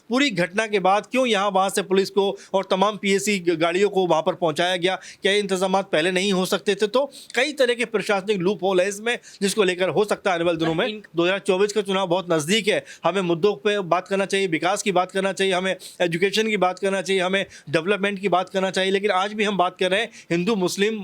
पूरी घटना के बाद क्यों यहाँ वहाँ से पुलिस को और तमाम पीएसी गाड़ियों को वहाँ पर पहुँचाया गया, क्या ये इंतजाम पहले नहीं हो सकते थे? तो कई तरह के प्रशासनिक लूप होल है इसमें, जिसको लेकर हो सकता है आने वाले दिनों में 2024 का चुनाव बहुत नज़दीक है, हमें मुद्दों पे बात करना चाहिए, विकास की बात करना चाहिए, हमें एजुकेशन की बात करना चाहिए, हमें डेवलपमेंट की बात करना चाहिए। लेकिन आज भी हम बात कर रहे हैं हिंदू मुस्लिम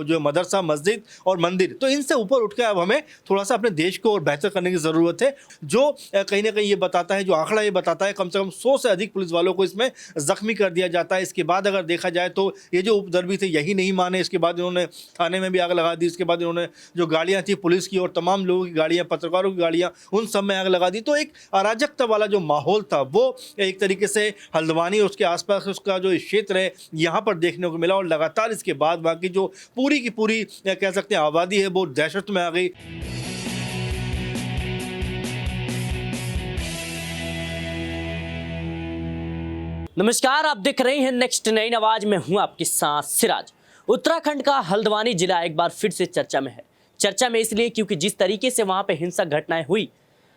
जो मदरसा, मस्जिद और मंदिर। तो इनसे ऊपर उठकर अब हमें थोड़ा सा अपने देश को और बेहतर करने की ज़रूरत है, जो कहीं ना कहीं ये बताता है, जो आंकड़ा ये बताता है, कम से कम 100 से अधिक पुलिस वालों को इसमें जख्मी कर दिया जाता है। इसके बाद अगर देखा जाए तो ये जो उपद्रवी थे यही नहीं माने, इसके बाद इन्होंने थाने में भी आग लगा दी, इसके बाद इन्होंने जो गाड़ियाँ थी पुलिस की और तमाम लोगों की गाड़ियाँ, पत्रकारों की गाड़ियाँ, उन सब में आग लगा दी। तो एक अराजकता वाला जो माहौल था वो एक तरीके से हल्द्वानी और उसके आसपास उसका जो क्षेत्र है यहाँ पर देखने को मिला, और लगातार इसके बाद वहाँ की जो पूरी की पूरी कह सकते हैं आबादी है वो दहशत में आ गई। नमस्कार, आप देख रहे हैं नेक्स्ट 9 आवाज में हूं आपके साथ सिराज। उत्तराखंड का हल्द्वानी जिला एक बार फिर से चर्चा में है। चर्चा में इसलिए क्योंकि जिस तरीके से वहां पे हिंसक घटनाएं हुई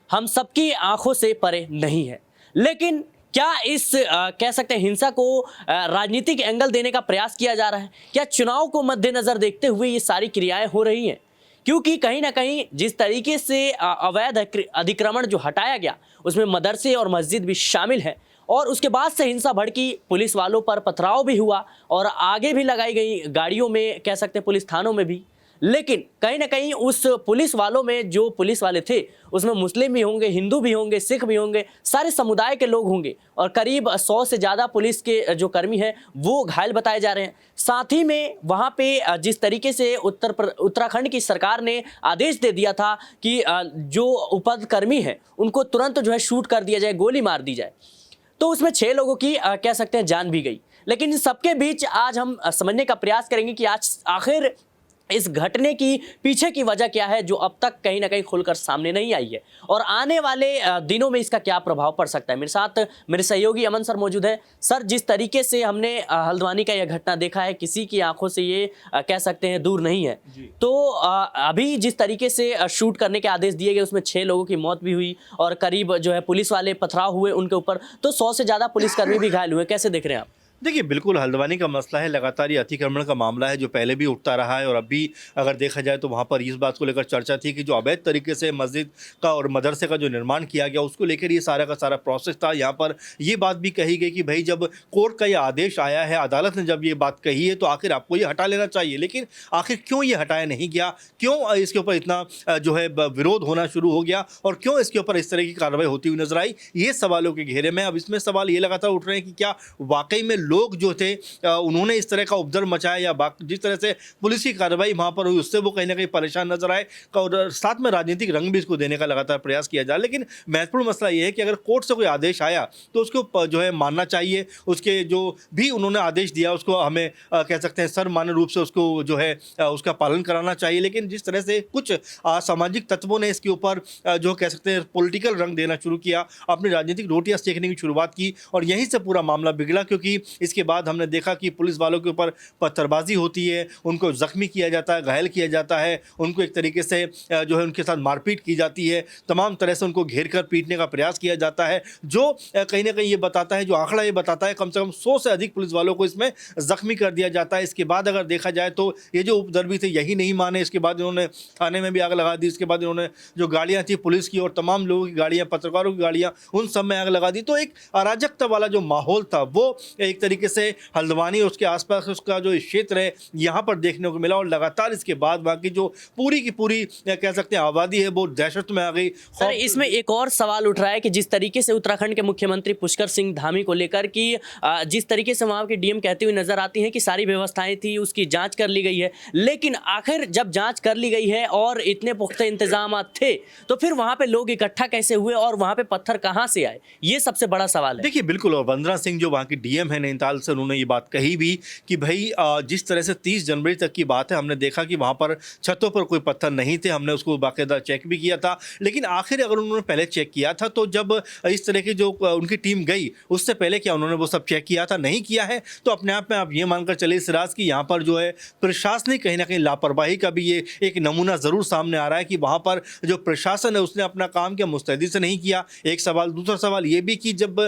हम सबकी आंखों से परे नहीं है। लेकिन क्या इस कह सकते हैं हिंसा को राजनीतिक एंगल देने का प्रयास किया जा रहा है? क्या चुनाव को मद्देनजर देखते हुए ये सारी क्रियाएं हो रही हैं? क्योंकि कहीं ना कहीं जिस तरीके से अवैध अतिक्रमण जो हटाया गया उसमें मदरसे और मस्जिद भी शामिल है, और उसके बाद से हिंसा भड़की, पुलिस वालों पर पथराव भी हुआ और आगे भी लगाई गई गाड़ियों में, कह सकते हैं पुलिस थानों में भी। लेकिन कहीं ना कहीं उस पुलिस वालों में जो पुलिस वाले थे उसमें मुस्लिम भी होंगे, हिंदू भी होंगे, सिख भी होंगे, सारे समुदाय के लोग होंगे, और करीब 100 से ज़्यादा पुलिस के जो कर्मी हैं वो घायल बताए जा रहे हैं। साथ ही में वहाँ पे जिस तरीके से उत्तराखंड की सरकार ने आदेश दे दिया था कि जो उपद्रवी हैं उनको तुरंत जो है शूट कर दिया जाए, गोली मार दी जाए, तो उसमें 6 लोगों की कह सकते हैं जान भी गई। लेकिन इन सबके बीच आज हम समझने का प्रयास करेंगे कि आज आखिर इस घटने की पीछे की वजह क्या है, जो अब तक कहीं ना कहीं खुलकर सामने नहीं आई है, और आने वाले दिनों में इसका क्या प्रभाव पड़ सकता है। मेरे साथ मेरे सहयोगी अमन सर मौजूद है। सर, जिस तरीके से हमने हल्द्वानी का यह घटना देखा है, किसी की आंखों से ये कह सकते हैं दूर नहीं है। तो अभी जिस तरीके से शूट करने के आदेश दिए गए उसमें 6 लोगों की मौत भी हुई और करीब जो है पुलिस वाले पथराव हुए उनके ऊपर, तो 100 से ज़्यादा पुलिसकर्मी भी घायल हुए। कैसे देख रहे हैं आप? देखिए, बिल्कुल हल्द्वानी का मसला है, लगातार ये अतिक्रमण का मामला है जो पहले भी उठता रहा है, और अभी अगर देखा जाए तो वहाँ पर इस बात को लेकर चर्चा थी कि जो अवैध तरीके से मस्जिद का और मदरसे का जो निर्माण किया गया उसको लेकर ये सारा का सारा प्रोसेस था। यहाँ पर ये बात भी कही गई कि भाई जब कोर्ट का ये आदेश आया है, अदालत ने जब ये बात कही है तो आखिर आपको ये हटा लेना चाहिए। लेकिन आखिर क्यों ये हटाया नहीं गया, क्यों इसके ऊपर इतना जो है विरोध होना शुरू हो गया, और क्यों इसके ऊपर इस तरह की कार्रवाई होती हुई नजर आई, ये सवालों के घेरे में अब इसमें सवाल ये लगातार उठ रहे हैं कि क्या वाकई में लोग जो थे उन्होंने इस तरह का उपद्रव मचाया, या जिस तरह से पुलिस की कार्रवाई वहाँ पर हुई उससे वो कहीं ना कहीं परेशान नजर आए, और साथ में राजनीतिक रंग भी इसको देने का लगातार प्रयास किया जाए। लेकिन महत्वपूर्ण मसला ये है कि अगर कोर्ट से कोई आदेश आया तो उसको जो है मानना चाहिए, उसके जो भी उन्होंने आदेश दिया उसको हमें कह सकते हैं सर्वमान्य रूप से उसको जो है उसका पालन कराना चाहिए। लेकिन जिस तरह से कुछ सामाजिक तत्वों ने इसके ऊपर जो कह सकते हैं पॉलिटिकल रंग देना शुरू किया, अपनी राजनीतिक रोटियां सेकने की शुरुआत की, और यहीं से पूरा मामला बिगड़ा। क्योंकि इसके बाद हमने देखा कि पुलिस वालों के ऊपर पत्थरबाजी होती है, उनको जख्मी किया जाता है, घायल किया जाता है, उनको एक तरीके से जो है उनके साथ मारपीट की जाती है, तमाम तरह से उनको घेर कर पीटने का प्रयास किया जाता है, जो कहीं ना कहीं ये बताता है, जो आंकड़ा ये बताता है, कम से कम 100 से अधिक पुलिस वालों को इसमें जख्मी कर दिया जाता है। इसके बाद अगर देखा जाए तो ये जो उपद्रवी थे यही नहीं माने, इसके बाद इन्होंने थाने में भी आग लगा दी, इसके बाद इन्होंने जो गाड़ियाँ थी पुलिस की और तमाम लोगों की गाड़ियाँ, पत्रकारों की गाड़ियाँ, उन सब में आग लगा दी। तो एक अराजकता वाला जो माहौल था वो एक तरीके से हल्द्वानी और उसके आसपास उसका जो क्षेत्र है यहाँ पर देखने को मिला, और लगातार इसके बाद वहाँ की जो पूरी की पूरी कह सकते हैं आबादी है वो दहशत में आ गई। सर, इसमें एक और सवाल उठ रहा है कि जिस तरीके से उत्तराखंड के मुख्यमंत्री पुष्कर सिंह धामी को लेकर कि जिस तरीके से वहाँ के डीएम कहते हुए नजर आती हैं कि सारी व्यवस्थाएं थी, उसकी जांच कर ली गई है, लेकिन आखिर जब जांच कर ली गई है और इतने पुख्ता इंतजाम थे तो फिर वहाँ पे लोग इकट्ठा कैसे हुए और वहाँ पे पत्थर कहाँ से आए, ये सबसे बड़ा सवाल है। देखिए, बिल्कुल, और वंदना सिंह जो वहाँ की डीएम है ने इन नैनीताल से उन्होंने ये बात कही भी कि भाई जिस तरह से 30 जनवरी तक की बात है, हमने देखा कि वहाँ पर छतों पर कोई पत्थर नहीं थे, हमने उसको बाकायदा चेक भी किया था। लेकिन आखिर अगर उन्होंने पहले चेक किया था तो जब इस तरह की जो उनकी टीम गई उससे पहले क्या उन्होंने वो सब चेक किया था? नहीं किया है। तो अपने आप में आप ये मानकर चलिए सिराज कि यहाँ पर जो है प्रशासनिक कहीं ना कहीं लापरवाही का भी ये एक नमूना ज़रूर सामने आ रहा है कि वहाँ पर जो प्रशासन है उसने अपना काम क्या मुस्तैदी से नहीं किया। एक सवाल। दूसरा सवाल ये भी कि जब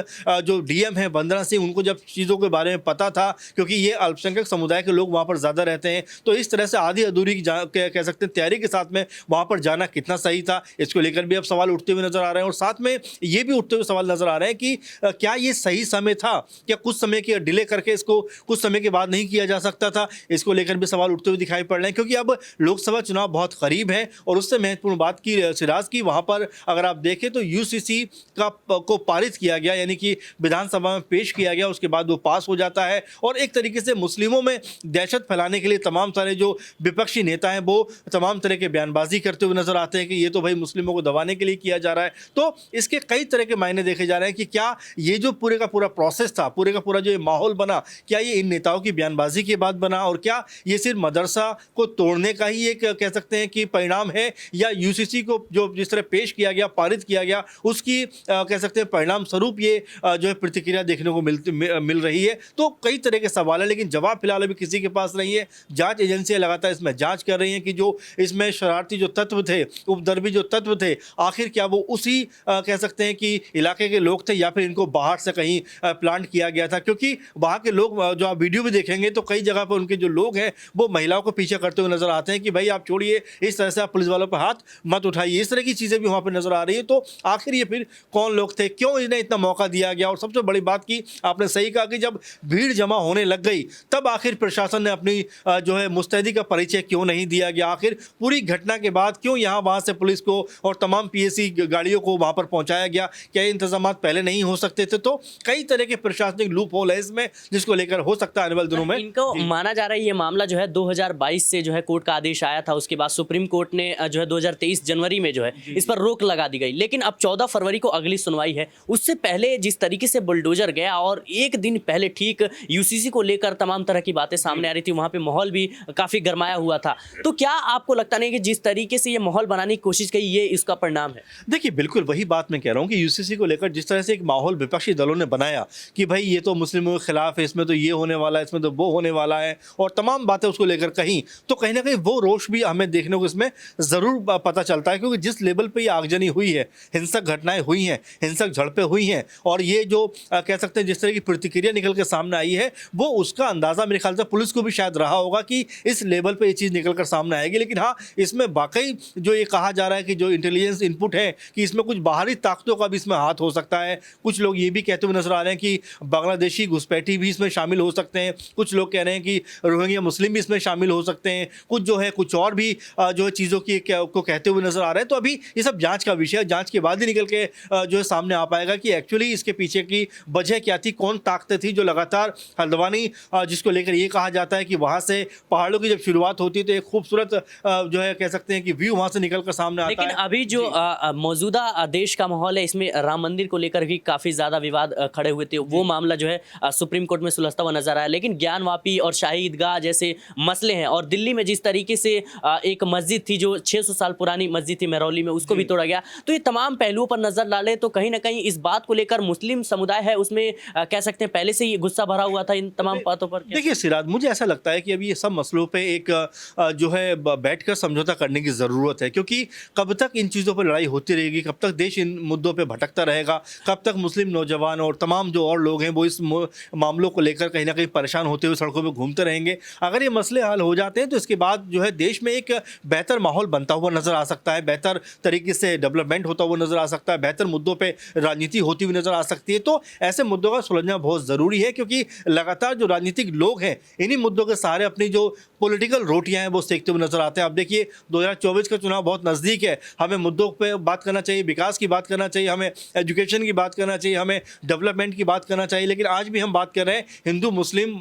जो डीएम है वंदना सिंह, उनको जब चीज़ों के बारे में पता था, क्योंकि ये अल्पसंख्यक समुदाय के लोग वहाँ पर ज़्यादा रहते हैं, तो इस तरह से आधी अधूरी कह सकते हैं तैयारी के साथ में वहाँ पर जाना कितना सही था, इसको लेकर भी अब सवाल उठते हुए नजर आ रहे हैं। और साथ में ये भी उठते हुए सवाल नजर आ रहे हैं कि क्या ये सही समय था? क्या कुछ समय के डिले करके इसको कुछ समय के बाद नहीं किया जा सकता था? इसको लेकर भी सवाल उठते हुए दिखाई पड़ रहे हैं, क्योंकि अब लोकसभा चुनाव बहुत करीब है। और उससे महत्वपूर्ण बात की सिराज की, वहाँ पर अगर आप देखें तो यूसीसी को पारित किया गया, यानी कि विधानसभा में पेश किया गया, उसके बाद वो पास हो जाता है। और एक तरीके से मुस्लिमों में दहशत फैलाने के लिए तमाम सारे जो विपक्षी नेता हैं वो तमाम तरह के बयानबाजी करते हुए नजर आते हैं कि ये तो भाई मुस्लिमों को दबाने के लिए किया जा रहा है। तो इसके कई तरह के मायने देखे जा रहे हैं कि क्या ये जो पूरे का पूरा प्रोसेस था, पूरे का पूरा जो ये माहौल बना, क्या ये इन नेताओं की बयानबाजी के बाद बना, और क्या ये सिर्फ मदरसा को तोड़ने का ही एक कह सकते हैं कि परिणाम है, या यूसीसी को जो जिस तरह पेश किया गया, पारित किया गया, उसकी कह सकते हैं परिणाम स्वरूप ये जो है प्रतिक्रिया देखने को मिल रही है। तो कई तरह के सवाल है, लेकिन जवाब फिलहाल अभी किसी के पास नहीं है। जांच एजेंसियां लगातार इसमें जांच कर रही हैं कि जो इसमें शरारती जो तत्व थे, उपद्रवी जो तत्व थे, आखिर क्या वो उसी कह सकते हैं कि इलाके के लोग थे, या फिर इनको बाहर से कहीं प्लांट किया गया था। क्योंकि वहाँ के लोग जो आप वीडियो भी देखेंगे तो कई जगह पर उनके जो लोग हैं वो महिलाओं को पीछे करते हुए नजर आते हैं कि भाई आप छोड़िए, इस तरह से आप पुलिस वालों पर हाथ मत उठाइए। इस तरह की चीज़ें भी वहाँ पर नजर आ रही है। तो आखिर ये फिर कौन लोग थे, क्यों इन्हें इतना मौका दिया गया? और सबसे बड़ी बात की आपने सही कहा कि जब भीड़ जमा होने लग गई तब आखिर प्रशासन ने अपनी जो है मुस्तैदी का परिचय क्यों नहीं दिया गया? आखिर पूरी घटना के बाद क्यों यहाँ वहाँ से पुलिस को और तमाम पीएसी गाड़ियों को वहाँ पर पहुँचाया गया? क्या ये इंतजाम पहले नहीं हो सकते थे? तो कई तरह के प्रशासनिक लूप होल है इसमें, जिसको लेकर हो सकता है आने वाले दिनों में इनको माना जा रहा है ये मामला जो है 2022 से जो है कोर्ट का आदेश आया था, उसके बाद सुप्रीम कोर्ट ने जो है 2023 जनवरी में जो है इस पर रोक लगा दी गई। लेकिन अब 14 फरवरी को अगली सुनवाई है। उससे पहले जिस तरीके से बुलडोजर गया और एक दिन पहले ठीक यूसीसी को लेकर तमाम तरह की बातें सामने आ रही थी, वहाँ पे माहौल भी काफ़ी गरमाया हुआ था। तो क्या आपको लगता नहीं कि जिस तरीके से ये माहौल बनाने की कोशिश की ये इसका परिणाम है? देखिए, बिल्कुल वही बात मैं कह रहा हूँ कि यूसीसी को लेकर जिस तरह से एक माहौल विपक्षी दलों ने बनाया कि भाई ये तो मुस्लिमों के खिलाफ है, इसमें तो ये होने वाला है, इसमें तो वो होने वाला है, और तमाम बातें उसको लेकर कहीं, तो कहीं ना कहीं वो रोष भी हमें देखने को इसमें ज़रूर पता चलता है। क्योंकि जिस लेवल पे ये आगजनी हुई है, हिंसक घटनाएं हुई हैं, हिंसक झड़पें हुई हैं, और ये जो कह सकते हैं जिस तरह की प्रतिक्रिया निकल के सामने आई है, वो उसका अंदाज़ा मेरे ख्याल से पुलिस को भी शायद रहा होगा कि इस लेवल पे ये चीज़ निकल कर सामने आएगी। लेकिन हाँ, इसमें वाकई जो ये कहा जा रहा है कि जो इंटेलिजेंस इनपुट है कि इसमें कुछ बाहरी ताकतों का भी इसमें हाथ हो सकता है। कुछ लोग ये भी कहते हुए नजर आ रहे हैं कि बांग्लादेशी घुसपैठी भी इसमें शामिल हो सकते हैं। कुछ लोग कह रहे हैं कि रोहिंग्या मुस्लिम भी इसमें शामिल हो सकते हैं। कुछ जो है कुछ और भी जो है चीज़ों की को कहते हुए नजर आ रहे हैं। तो अभी ये सब जांच का विषय है, जांच के बाद ही निकल के जो है सामने आ पाएगा कि एक्चुअली इसके पीछे की वजह क्या थी, कौन ताकतें थी जो लगातार हल्द्वानी जिसको लेकर ये कहा जाता है कि वहाँ से पहाड़ों की जब शुरुआत होती है तो एक खूबसूरत जो है कह सकते हैं कि व्यू वहाँ से निकल कर सामने आता है। लेकिन अभी जो मौजूदा देश का माहौल है, इसमें राम मंदिर को लेकर भी काफ़ी ज़्यादा विवाद खड़े हुए थे। वो मामला जो है सुप्रीम कोर्ट में सुलझता हुआ नजर आया। लेकिन ज्ञानवापी और शाही ईदगाह जैसे मसले हैं, और दिल्ली में जिस तरीके से एक मस्जिद थी जो 600 साल पुरानी मस्जिद थी महरौली में, उसको भी तोड़ा गया। तो ये तमाम पहलुओं पर नजर डालें तो कहीं ना कहीं इस बात को लेकर मुस्लिम समुदाय है उसमें कह सकते हैं पहले से ही गुस्सा भरा हुआ था इन तमाम बातों पर। देखिए सिराज, मुझे ऐसा लगता है कि अभी ये सब मसलों पे एक जो है बैठकर समझौता करने की ज़रूरत है। क्योंकि कब तक इन चीज़ों पर लड़ाई होती रहेगी, कब तक देश इन मुद्दों पे भटकता रहेगा, कब तक मुस्लिम नौजवान और तमाम जो और लोग हैं वो इस मामलों को लेकर कहीं ना कहीं परेशान होते हुए सड़कों पे घूमते रहेंगे। अगर ये मसले हल हो जाते हैं तो इसके बाद जो है देश में एक बेहतर माहौल बनता हुआ नज़र आ सकता है, बेहतर तरीके से डेवलपमेंट होता हुआ नज़र आ सकता है, बेहतर मुद्दों पर राजनीति होती हुई नज़र आ सकती है। तो ऐसे मुद्दों का सुलझना बहुत ज़रूरी है, क्योंकि लगातार जो राजनीतिक लोग हैं इन्हीं मुद्दों के सहारे अपनी जो पॉलिटिकल रोटियां हैं वो सेकते हुए नजर आते हैं। अब देखिए 2024 का चुनाव बहुत नज़दीक है, हमें मुद्दों पे बात करना चाहिए, विकास की बात करना चाहिए, हमें एजुकेशन की बात करना चाहिए, हमें डेवलपमेंट की बात करना चाहिए। लेकिन आज भी हम बात कर रहे हैं हिंदू मुस्लिम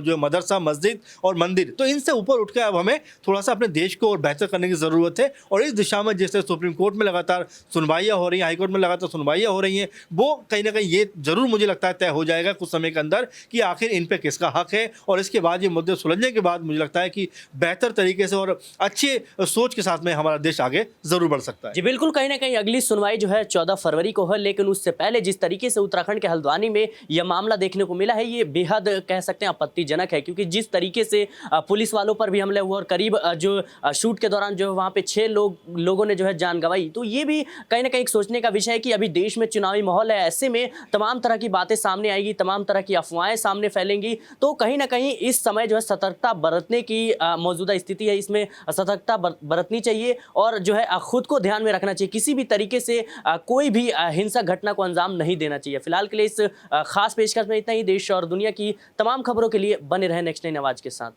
जो मदरसा, मस्जिद और मंदिर। तो इनसे ऊपर उठकर अब हमें थोड़ा सा अपने देश को और बेहतर करने की ज़रूरत है। और इस दिशा में जैसे सुप्रीम कोर्ट में लगातार सुनवाइयाँ हो रही हैं, हाईकोर्ट में लगातार सुनवाइयाँ हो रही हैं, वो कहीं ना कहीं ये ज़रूर मुझे लगता है तय हो जाएगा कुछ समय के के अंदर कि आखिर इन पे किसका हक है, और इसके बाद ये मुद्दे सुलझने के बाद मुझे लगता है कि बेहतर तरीके से और अच्छे सोच के साथ में हमारा देश आगे ज़रूर बढ़ सकता है। जी बिल्कुल, कहीं ना कहीं अगली सुनवाई जो है 14 फरवरी को है, लेकिन उससे पहले जिस तरीके से उत्तराखंड के हल्द्वानी में यह मामला देखने को मिला है, ये बेहद कह सकते हैं आपत्तिजनक है, क्योंकि जिस तरीके से पुलिस वालों पर भी हमले हुए और करीब जो शूट के दौरान जो वहाँ पे 6 लोगों ने जो है जान गंवाई, तो ये भी कहीं ना कहीं एक सोचने का विषय है कि अभी देश में चुनावी माहौल है, ऐसे में तमाम तरह की बातें सामने आएगी, तमाम तरह की अफवाहें सामने फैलेंगी, तो कहीं ना कहीं इस समय जो है सतर्कता बरतने की मौजूदा स्थिति है, इसमें सतर्कता बरतनी चाहिए और जो है खुद को ध्यान में रखना चाहिए, किसी भी तरीके से कोई भी हिंसक घटना को अंजाम नहीं देना चाहिए। फिलहाल के लिए इस खास पेशकश में इतना ही। देश और दुनिया की तमाम खबरों के लिए बने रहे नेक्स्ट 9 आवाज के साथ।